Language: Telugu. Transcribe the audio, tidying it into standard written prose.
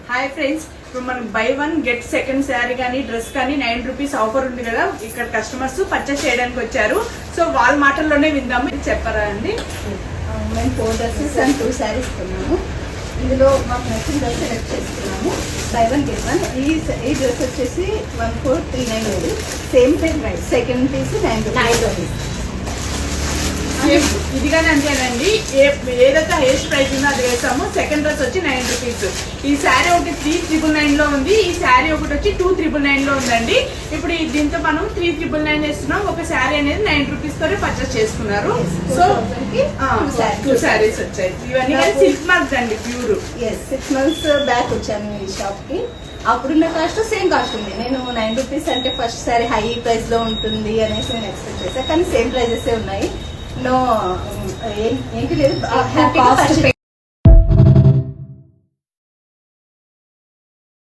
హాయ్ ఫ్రెండ్స్, ఇప్పుడు మనకు by one get second sari కానీ డ్రెస్ కానీ 9 రూపీస్ ఆఫర్ ఉంది కదా. ఇక్కడ కస్టమర్స్ పర్చేస్ చేయడానికి వచ్చారు. సో వాళ్ళ మాటల్లోనే విందాము. చెప్పరా అండి? మేము 4 డ్రెస్సెస్ అండ్ 2 శారీస్ కొన్నాము. ఇందులో మాకు నచ్చిన డ్రెస్ సెలెక్ట్ చేసుకున్నాము. Buy one get one. ఈ డ్రెస్ వచ్చేసి 1439 ఉంది. Same price. Second piece 9 rupees. ఇదిగానే అంతేనండి. ఏదైతే హైయెస్ట్ ప్రైస్ ఉందో అది వేసాము. సెకండ్ డ్రెస్ వచ్చి 9 రూపీస్. ఈ శారీ ఒకటి 3,999 లో ఉంది. ఈ శారీ ఒకటి వచ్చి 2,999 లో ఉందండి. ఇప్పుడు దీంతో మనం 3,999 వేస్తున్నాం. ఒక శారీ అనేది 9 రూపీస్ తోనే పర్చేస్ చేసుకున్నారు. సో 2 శారీస్ వచ్చాయి. ఇవన్నీ సిల్క్ మార్క్స్ అండి, ప్యూర్. 6 months బ్యాక్ వచ్చాను ఈ షాప్ కి. అప్పుడున్న కాస్ట్ సేమ్ కాస్ట్ ఉంది. నేను 9 రూపీస్ అంటే ఫస్ట్ శారీ హై ప్రైస్ లో ఉంటుంది అనేసి నేను ఎక్స్పెక్ట్ చేశాను. కానీ సేమ్ ప్రైజెస్ ఉన్నాయి. నో ఏంటి లేదు.